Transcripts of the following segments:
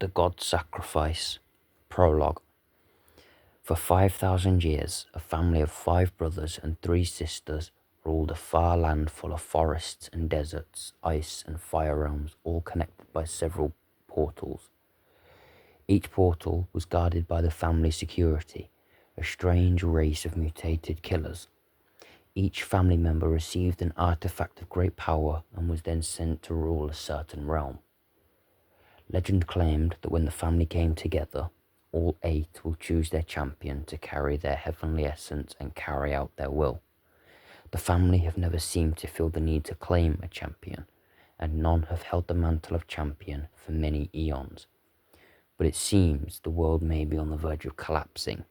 The God Sacrifice. Prologue. For 5,000 years, a family of 5 brothers and 3 sisters ruled a far land full of forests and deserts, ice and fire realms, all connected by several portals. Each portal was guarded by the family security, a strange race of mutated killers. Each family member received an artifact of great power and was then sent to rule a certain realm. Legend claimed that when the family came together, all 8 will choose their champion to carry their heavenly essence and carry out their will. The family have never seemed to feel the need to claim a champion, and none have held the mantle of champion for many eons. But it seems the world may be on the verge of collapsing.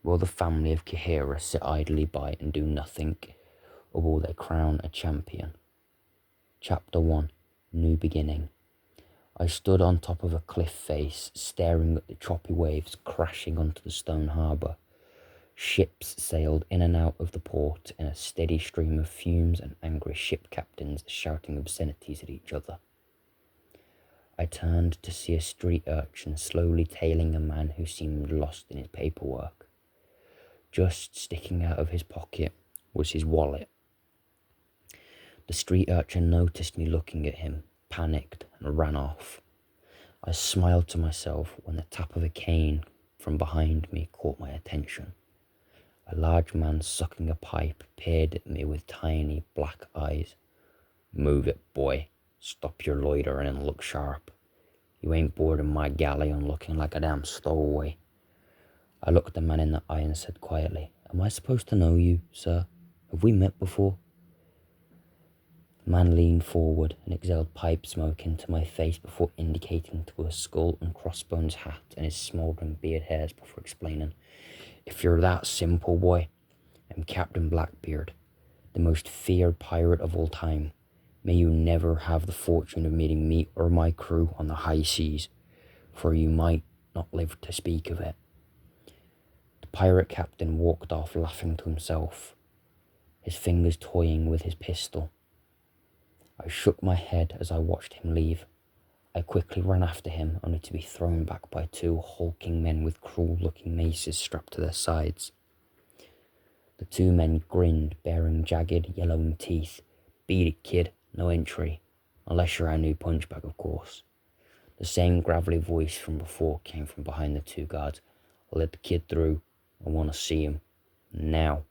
Will the family of Kihira sit idly by and do nothing, or will they crown a champion? Chapter 1. New Beginning. I stood on top of a cliff face, staring at the choppy waves crashing onto the stone harbour. Ships sailed in and out of the port in a steady stream of fumes and angry ship captains shouting obscenities at each other. I turned to see a street urchin slowly tailing a man who seemed lost in his paperwork. Just sticking out of his pocket was his wallet. The street urchin noticed me looking at him, panicked, and ran off. I smiled to myself when the tap of a cane from behind me caught my attention. A large man sucking a pipe peered at me with tiny black eyes. "Move it, boy. Stop your loitering and look sharp. You ain't boarding my galleon looking like a damn stowaway." I looked the man in the eye and said quietly, "Am I supposed to know you, sir? Have we met before?" The man leaned forward and exhaled pipe smoke into my face before indicating to a skull and crossbones hat and his smouldering beard hairs before explaining, "If you're that simple, boy, I'm Captain Blackbeard, the most feared pirate of all time. May you never have the fortune of meeting me or my crew on the high seas, for you might not live to speak of it." The pirate captain walked off laughing to himself, his fingers toying with his pistol. I shook my head as I watched him leave. I quickly ran after him, only to be thrown back by 2 hulking men with cruel-looking maces strapped to their sides. The 2 men grinned, baring jagged, yellowing teeth. "Beat it, kid. No entry. Unless you're our new punch bag, of course." The same gravelly voice from before came from behind the 2 guards. "Let the kid through. I want to see him. Now."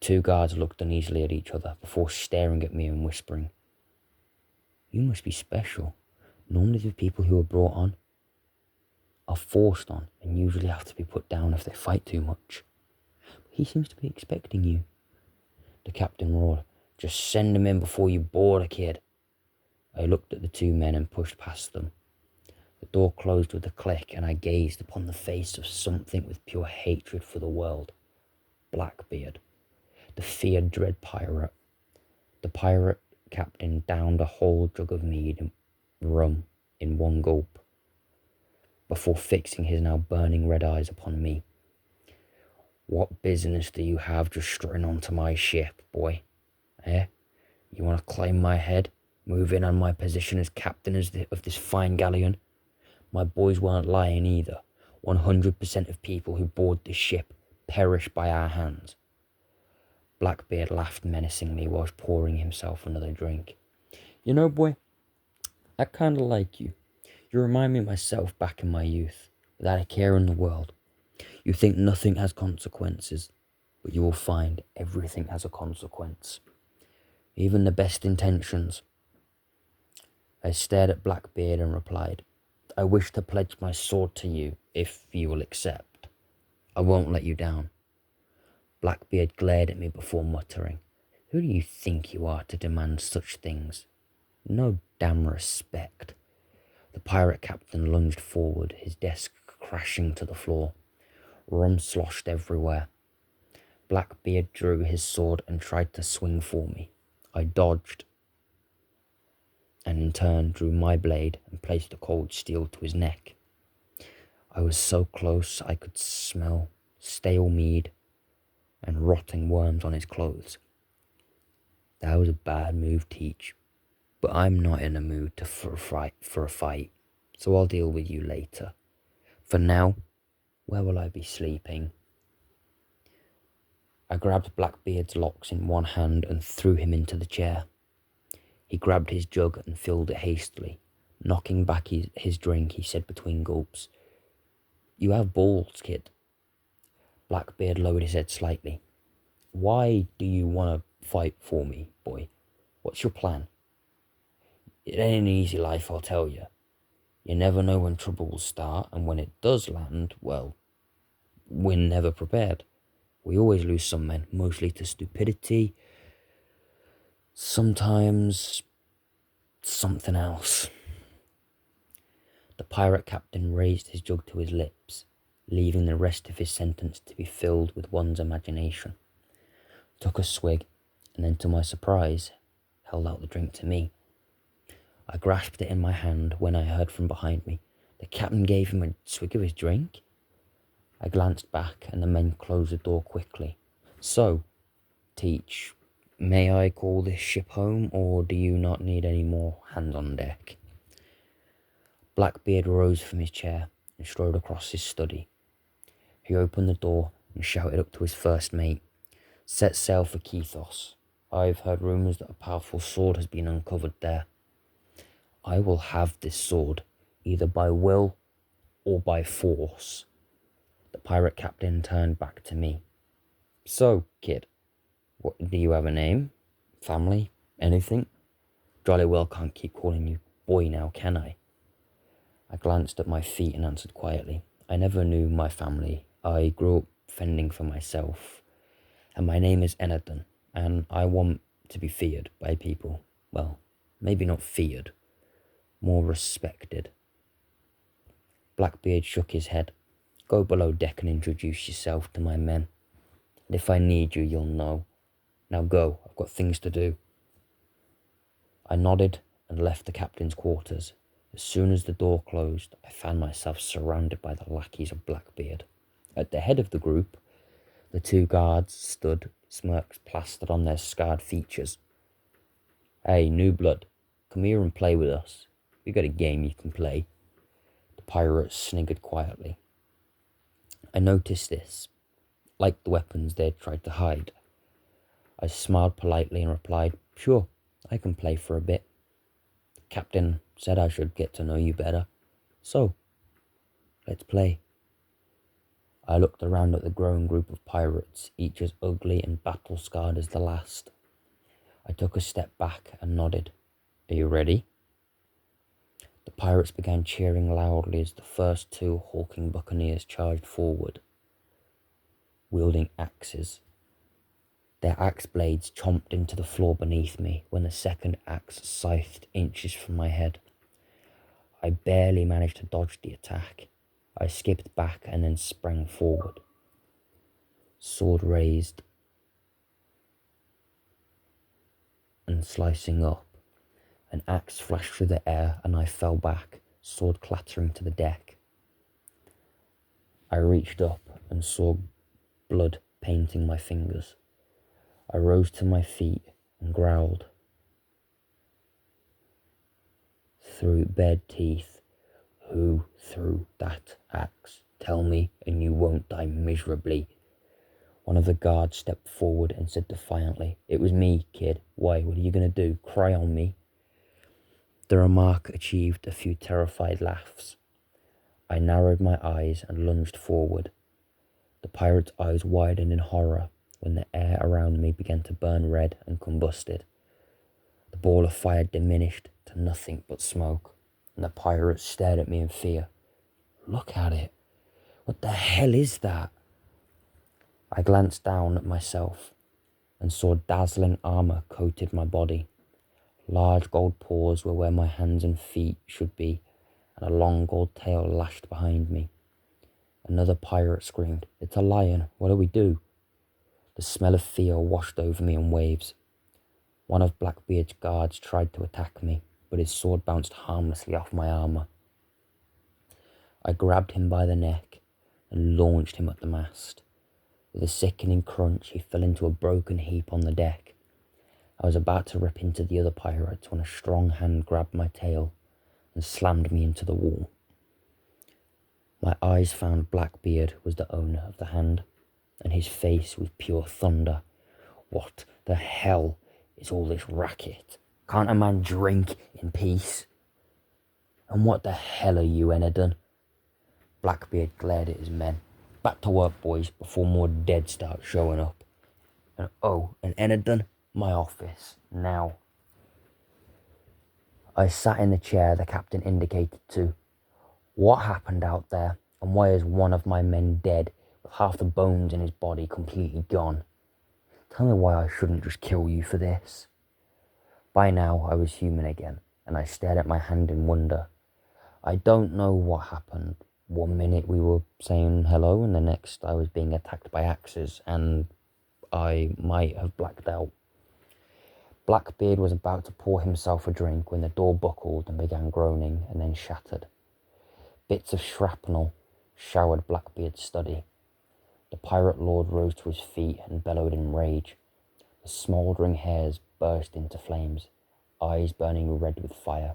2 guards looked uneasily at each other before staring at me and whispering, "You must be special. Normally the people who are brought on are forced on and usually have to be put down if they fight too much. But he seems to be expecting you." The captain roared, "Just send him in before you board a kid." I looked at the 2 men and pushed past them. The door closed with a click and I gazed upon the face of something with pure hatred for the world. Blackbeard, the feared dread pirate. The pirate captain downed a whole jug of mead and rum in one gulp before fixing his now burning red eyes upon me. "What business do you have just strutting onto my ship, boy? Eh? You want to claim my head? Move in on my position as captain of this fine galleon? My boys weren't lying either. 100% of people who board this ship perish by our hands." Blackbeard laughed menacingly whilst pouring himself another drink. "You know, boy, I kinda like you. You remind me of myself back in my youth, without a care in the world. You think nothing has consequences, but you will find everything has a consequence. Even the best intentions." I stared at Blackbeard and replied, "I wish to pledge my sword to you, if you will accept. I won't let you down." Blackbeard glared at me before muttering, "Who do you think you are to demand such things? No damn respect." The pirate captain lunged forward, his desk crashing to the floor. Rum sloshed everywhere. Blackbeard drew his sword and tried to swing for me. I dodged, and in turn drew my blade and placed the cold steel to his neck. I was so close I could smell stale mead and rotting worms on his clothes. That was a bad move, Teach, but I'm not in a mood for a fight. so I'll deal with you later. For now, where will I be sleeping? I grabbed Blackbeard's locks in one hand and threw him into the chair. He grabbed his jug and filled it hastily. Knocking back his drink, he said between gulps, "You have balls, kid." Blackbeard lowered his head slightly. "Why do you want to fight for me, boy? What's your plan?" "It ain't an easy life, I'll tell you. You never know when trouble will start, and when it does land, well, we're never prepared. We always lose some men, mostly to stupidity, sometimes something else." The pirate captain raised his jug to his lips, leaving the rest of his sentence to be filled with one's imagination. Took a swig, and then to my surprise, held out the drink to me. I grasped it in my hand when I heard from behind me, "The captain gave him a swig of his drink?" I glanced back, and the men closed the door quickly. "So, Teach, may I call this ship home, or do you not need any more hands on deck?" Blackbeard rose from his chair and strode across his study. He opened the door and shouted up to his first mate, "Set sail for Kethos. I've heard rumours that a powerful sword has been uncovered there. I will have this sword, either by will or by force." The pirate captain turned back to me. "So, kid, do you have a name? Family? Anything? Jolly well can't keep calling you boy now, can I?" I glanced at my feet and answered quietly, "I never knew my family. I grew up fending for myself, and my name is Enadon, and I want to be feared by people. Well, maybe not feared, more respected." Blackbeard shook his head. "Go below deck and introduce yourself to my men. And if I need you, you'll know. Now go, I've got things to do." I nodded and left the captain's quarters. As soon as the door closed, I found myself surrounded by the lackeys of Blackbeard. At the head of the group, the two guards stood, smirks plastered on their scarred features. "Hey, new blood, come here and play with us. We got a game you can play." The pirates sniggered quietly. I noticed this, like the weapons they'd tried to hide. I smiled politely and replied, "Sure, I can play for a bit. The captain said I should get to know you better. So, let's play." I looked around at the growing group of pirates, each as ugly and battle-scarred as the last. I took a step back and nodded. "Are you ready?" The pirates began cheering loudly as the first two hulking buccaneers charged forward, wielding axes. Their axe blades chomped into the floor beneath me when the second axe scythed inches from my head. I barely managed to dodge the attack. I skipped back and then sprang forward. Sword raised and slicing up. An axe flashed through the air and I fell back, sword clattering to the deck. I reached up and saw blood painting my fingers. I rose to my feet and growled through bared teeth, "Who threw that axe? Tell me and you won't die miserably." One of the guards stepped forward and said defiantly, "It was me, kid. Why, what are you going to do? Cry on me?" The remark achieved a few terrified laughs. I narrowed my eyes and lunged forward. The pirate's eyes widened in horror when the air around me began to burn red and combusted. The ball of fire diminished to nothing but smoke, and the pirate stared at me in fear. "Look at it. What the hell is that?" I glanced down at myself and saw dazzling armor coated my body. Large gold paws were where my hands and feet should be, and a long gold tail lashed behind me. Another pirate screamed, "It's a lion. What do we do?" The smell of fear washed over me in waves. One of Blackbeard's guards tried to attack me, but his sword bounced harmlessly off my armor. I grabbed him by the neck and launched him at the mast. With a sickening crunch, he fell into a broken heap on the deck. I was about to rip into the other pirates when a strong hand grabbed my tail and slammed me into the wall. My eyes found Blackbeard was the owner of the hand, and his face was pure thunder. What the hell is all this racket? Can't a man drink in peace? And what the hell are you, Enadon? Blackbeard glared at his men. Back to work, boys, before more dead start showing up. And Enadon, my office, now. I sat in the chair the captain indicated to. What happened out there, and why is one of my men dead, with half the bones in his body completely gone? Tell me why I shouldn't just kill you for this. By now I was human again, and I stared at my hand in wonder. I don't know what happened. One minute we were saying hello, and the next I was being attacked by axes, and I might have blacked out. Blackbeard was about to pour himself a drink when the door buckled and began groaning and then shattered. Bits of shrapnel showered Blackbeard's study. The pirate lord rose to his feet and bellowed in rage. The smouldering hairs burst into flames, eyes burning red with fire.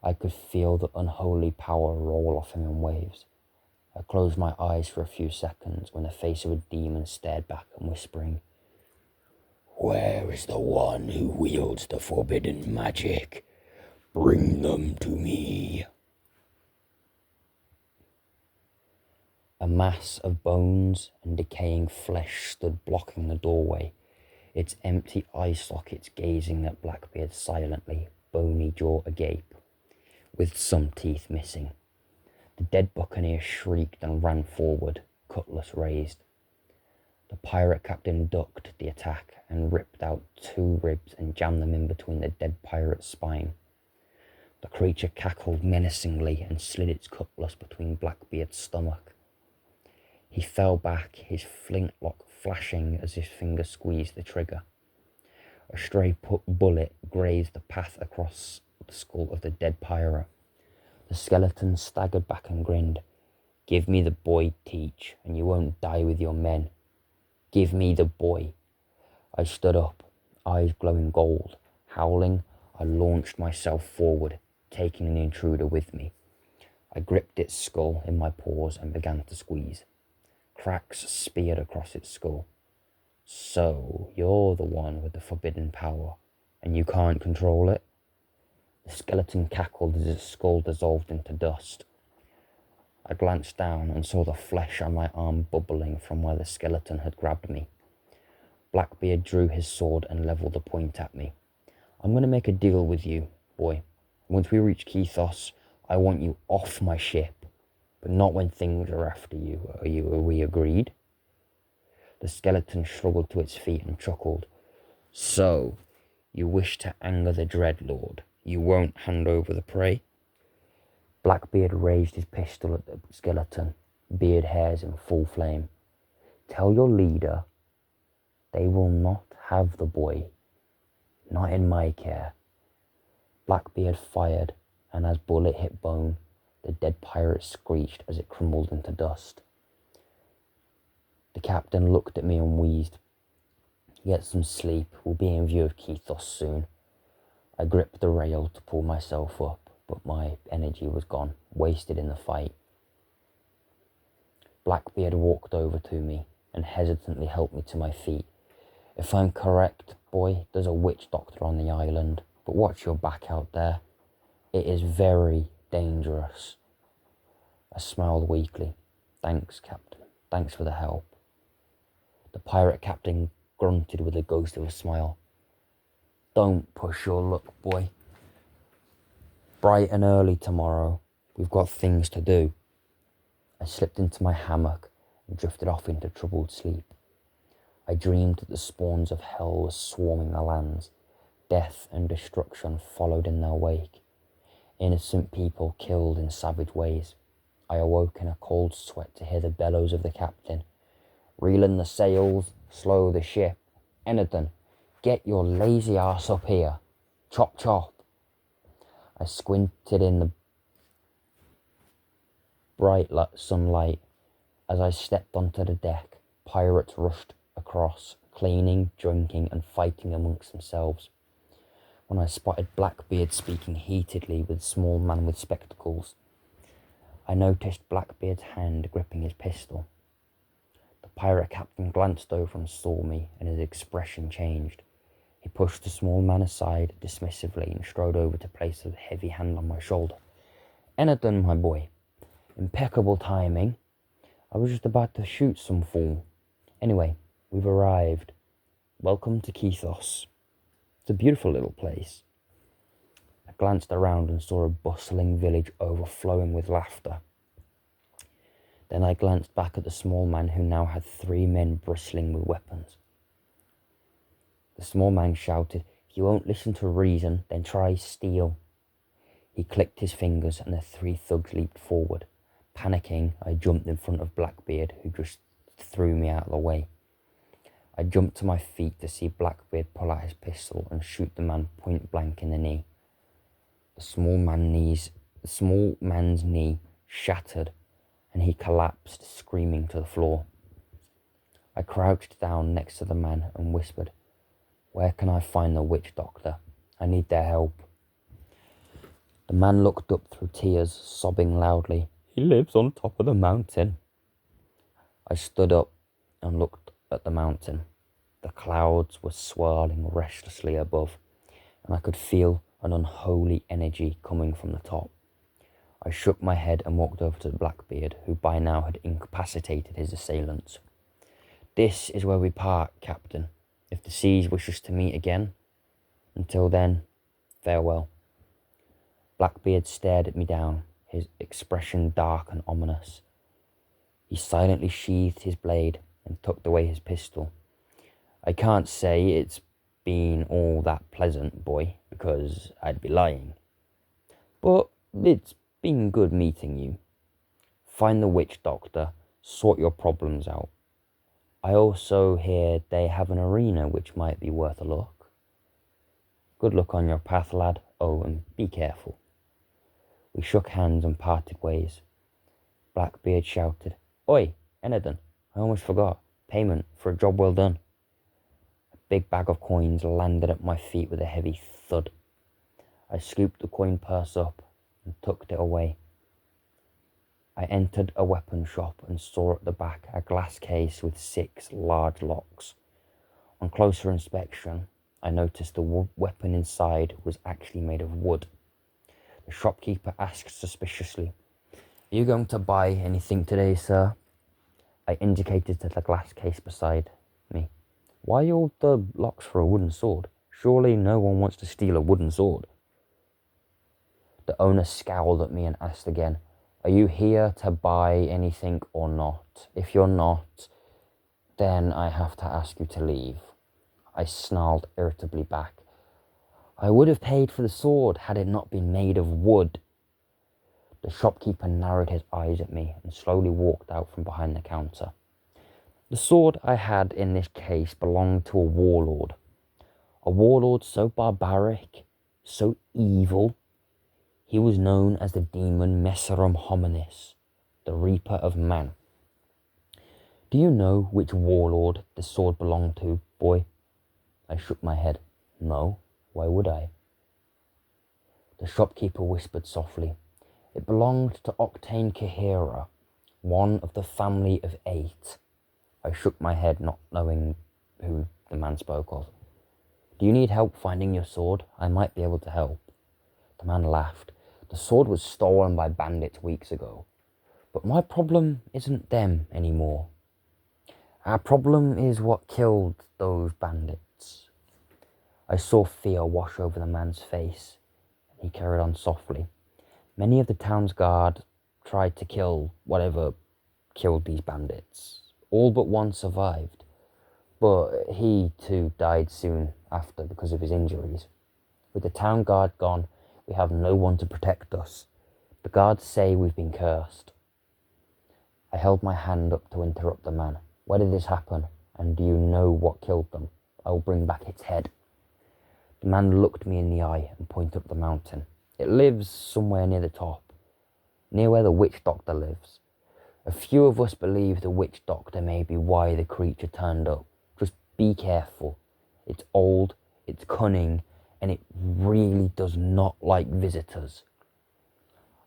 I could feel the unholy power roll off him in waves. I closed my eyes for a few seconds when the face of a demon stared back and whispering, "Where is the one who wields the forbidden magic? Bring them to me." A mass of bones and decaying flesh stood blocking the doorway, its empty eye sockets gazing at Blackbeard silently, bony jaw agape, with some teeth missing. The dead buccaneer shrieked and ran forward, cutlass raised. The pirate captain ducked the attack and ripped out 2 ribs and jammed them in between the dead pirate's spine. The creature cackled menacingly and slid its cutlass between Blackbeard's stomach. He fell back, his flintlock flashing as his finger squeezed the trigger. A stray bullet grazed the path across the skull of the dead pirate. The skeleton staggered back and grinned. "Give me the boy, Teach, and you won't die with your men. Give me the boy." I stood up, eyes glowing gold. Howling, I launched myself forward, taking the intruder with me. I gripped its skull in my paws and began to squeeze. Cracks speared across its skull. "So, you're the one with the forbidden power, and you can't control it?" The skeleton cackled as its skull dissolved into dust. I glanced down and saw the flesh on my arm bubbling from where the skeleton had grabbed me. Blackbeard drew his sword and levelled the point at me. "I'm going to make a deal with you, boy. Once we reach Kethos, I want you off my ship, but not when things are after you. Are we agreed?" The skeleton struggled to its feet and chuckled. "So, you wish to anger the Dreadlord. You won't hand over the prey?" Blackbeard raised his pistol at the skeleton, beard hairs in full flame. "Tell your leader they will not have the boy. Not in my care." Blackbeard fired, and as bullet hit bone, the dead pirate screeched as it crumbled into dust. The captain looked at me and wheezed. "Get some sleep. We'll be in view of Kethos soon." I gripped the rail to pull myself up, but my energy was gone, wasted in the fight. Blackbeard walked over to me and hesitantly helped me to my feet. "If I'm correct, boy, there's a witch doctor on the island, but watch your back out there. It is very dangerous." I smiled weakly. "Thanks, Captain. Thanks for the help." The pirate captain grunted with a ghost of a smile. "Don't push your luck, boy. Bright and early tomorrow. We've got things to do." I slipped into my hammock and drifted off into troubled sleep. I dreamed that the spawns of hell were swarming the lands. Death and destruction followed in their wake. Innocent people killed in savage ways. I awoke in a cold sweat to hear the bellows of the captain. "Reel in the sails, slow the ship. Enadon, get your lazy ass up here. Chop chop." I squinted in the bright sunlight. As I stepped onto the deck, pirates rushed across, cleaning, drinking, and fighting amongst themselves. when I spotted Blackbeard speaking heatedly with a small man with spectacles. I noticed Blackbeard's hand gripping his pistol. The pirate captain glanced over and saw me, and his expression changed. He pushed the small man aside dismissively and strode over to place a heavy hand on my shoulder. "Enadon, my boy. Impeccable timing. I was just about to shoot some fool. Anyway, we've arrived. Welcome to Kethos. It's a beautiful little place." I glanced around and saw a bustling village overflowing with laughter. Then I glanced back at the small man who now had 3 men bristling with weapons. The small man shouted, "If you won't listen to reason, then try steel." He clicked his fingers and the 3 thugs leaped forward. Panicking, I jumped in front of Blackbeard, who just threw me out of the way. I jumped to my feet to see Blackbeard pull out his pistol and shoot the man point blank in the knee. The small man's knee shattered and he collapsed, screaming to the floor. I crouched down next to the man and whispered, "Where can I find the witch doctor? I need their help." The man looked up through tears, sobbing loudly. "He lives on top of the mountain." I stood up and looked at the mountain. The clouds were swirling restlessly above, and I could feel an unholy energy coming from the top. I shook my head and walked over to Blackbeard, who by now had incapacitated his assailants. "This is where we part, Captain, if the seas wish us to meet again. Until then, farewell." Blackbeard stared at me down, his expression dark and ominous. He silently sheathed his blade and tucked away his pistol. "I can't say it's been all that pleasant, boy, because I'd be lying. But it's been good meeting you. Find the witch doctor, sort your problems out. I also hear they have an arena which might be worth a look. Good luck on your path, lad. Oh, and be careful." We shook hands and parted ways. Blackbeard shouted, "Oi, Enadon, I almost forgot. Payment for a job well done." A big bag of coins landed at my feet with a heavy thud. I scooped the coin purse up and tucked it away. I entered a weapon shop and saw at the back a glass case with 6 large locks. On closer inspection, I noticed the weapon inside was actually made of wood. The shopkeeper asked suspiciously, "Are you going to buy anything today, sir?" I indicated to the glass case beside me. "Why all the locks for a wooden sword? Surely no one wants to steal a wooden sword." The owner scowled at me and asked again, "Are you here to buy anything or not? If you're not, then I have to ask you to leave." I snarled irritably back, "I would have paid for the sword had it not been made of wood." The shopkeeper narrowed his eyes at me and slowly walked out from behind the counter. The sword I had in this case belonged to a warlord so barbaric, so evil. He was known as the demon Messerum Hominis, the Reaper of Man. "Do you know which warlord the sword belonged to, boy?" I shook my head. "No, why would I?" The shopkeeper whispered softly, "It belonged to Octane Kahira, one of the family of 8. I shook my head, not knowing who the man spoke of. "Do you need help finding your sword? I might be able to help." The man laughed. "The sword was stolen by bandits weeks ago. But my problem isn't them anymore. Our problem is what killed those bandits." I saw fear wash over the man's face, and he carried on softly. "Many of the town's guard tried to kill whatever killed these bandits. All but one survived, but he too died soon after because of his injuries. With the town guard gone, we have no one to protect us. The guards say we've been cursed." I held my hand up to interrupt the man. "Where did this happen? And do you know what killed them? I will bring back its head." The man looked me in the eye and pointed up the mountain. "It lives somewhere near the top, near where the witch doctor lives. A few of us believe the witch doctor may be why the creature turned up. Just be careful. It's old, it's cunning, and it really does not like visitors.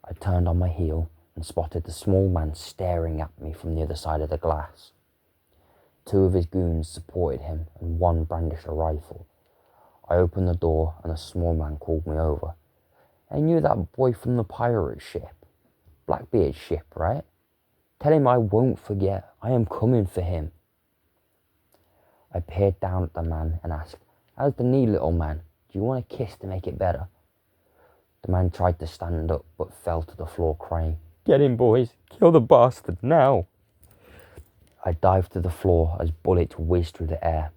I turned on my heel and spotted the small man staring at me from the other side of the glass. 2 of his goons supported him and 1 brandished a rifle. I opened the door and the small man called me over. "Ain't you that boy from the pirate ship? Blackbeard's ship, right? Tell him I won't forget. I am coming for him." I peered down at the man and asked, "How's the knee, little man? Do you want a kiss to make it better?" The man tried to stand up but fell to the floor crying, "Get him, boys. Kill the bastard now." I dived to the floor as bullets whizzed through the air.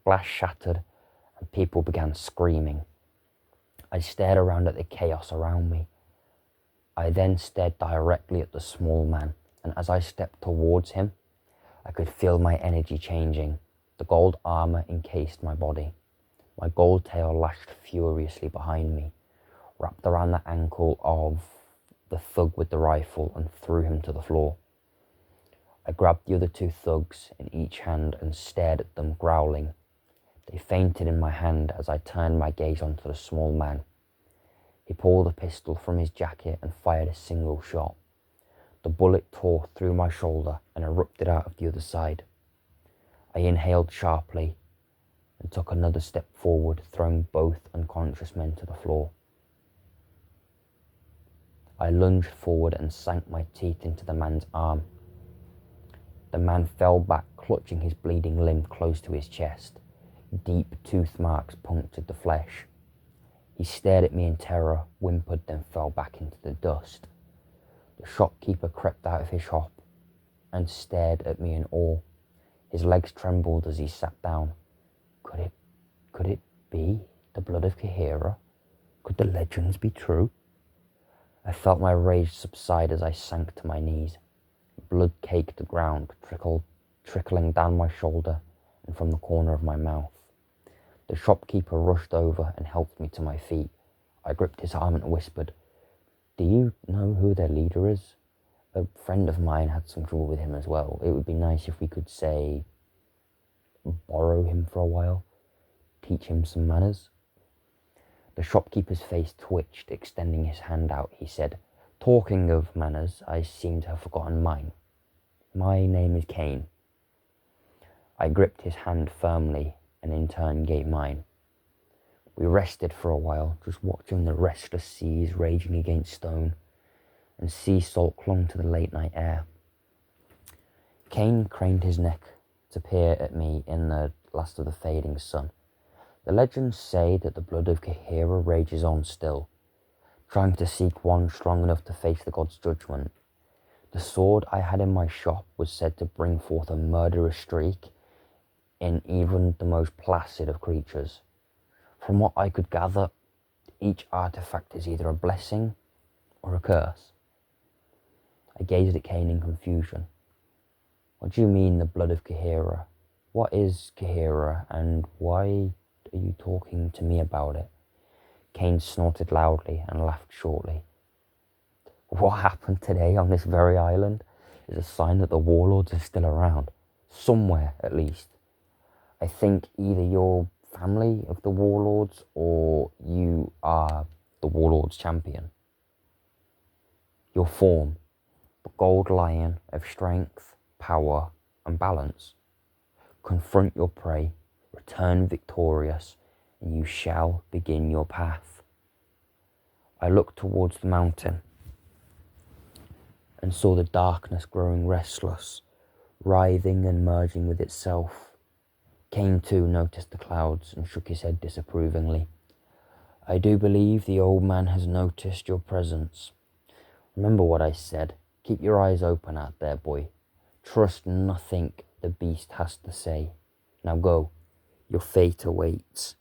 Glass shattered and people began screaming. I stared around at the chaos around me. I then stared directly at the small man, and as I stepped towards him, I could feel my energy changing. The gold armor encased my body. My gold tail lashed furiously behind me, wrapped around the ankle of the thug with the rifle and threw him to the floor. I grabbed the other 2 thugs in each hand and stared at them, growling. They fainted in my hand as I turned my gaze onto the small man. He pulled a pistol from his jacket and fired a single shot. The bullet tore through my shoulder and erupted out of the other side. I inhaled sharply and took another step forward, throwing both unconscious men to the floor. I lunged forward and sank my teeth into the man's arm. The man fell back, clutching his bleeding limb close to his chest. Deep tooth marks punctured the flesh. He stared at me in terror, whimpered, then fell back into the dust. The shopkeeper crept out of his shop and stared at me in awe. His legs trembled as he sat down. Could it be the blood of Kihira? Could the legends be true? I felt my rage subside as I sank to my knees. Blood caked the ground, trickling down my shoulder and from the corner of my mouth. The shopkeeper rushed over and helped me to my feet. I gripped his arm and whispered, "Do you know who their leader is? A friend of mine had some trouble with him as well. It would be nice if we could, say, borrow him for a while, teach him some manners." The shopkeeper's face twitched, extending his hand out. He said, "Talking of manners, I seem to have forgotten mine. My name is Kane." I gripped his hand firmly and in turn gave mine. We rested for a while, just watching the restless seas raging against stone, and sea salt clung to the late night air. Kane craned his neck to peer at me in the last of the fading sun. "The legends say that the blood of Kihira rages on still, trying to seek one strong enough to face the god's judgment. The sword I had in my shop was said to bring forth a murderous streak in even the most placid of creatures. From what I could gather, each artifact is either a blessing or a curse." I gazed at Kane in confusion. "What do you mean, the blood of Kihira? What is Kihira, and why are you talking to me about it?" Kane snorted loudly and laughed shortly. "What happened today on this very island is a sign that the warlords are still around. Somewhere, at least. I think either you're family of the warlords or you are the warlords' champion. Your form, the gold lion of strength, power, and balance. Confront your prey, return victorious, and you shall begin your path." I looked towards the mountain and saw the darkness growing restless, writhing and merging with itself. Kane too noticed the clouds and shook his head disapprovingly. "I do believe the old man has noticed your presence. Remember what I said. Keep your eyes open out there, boy. Trust nothing the beast has to say. Now go. Your fate awaits."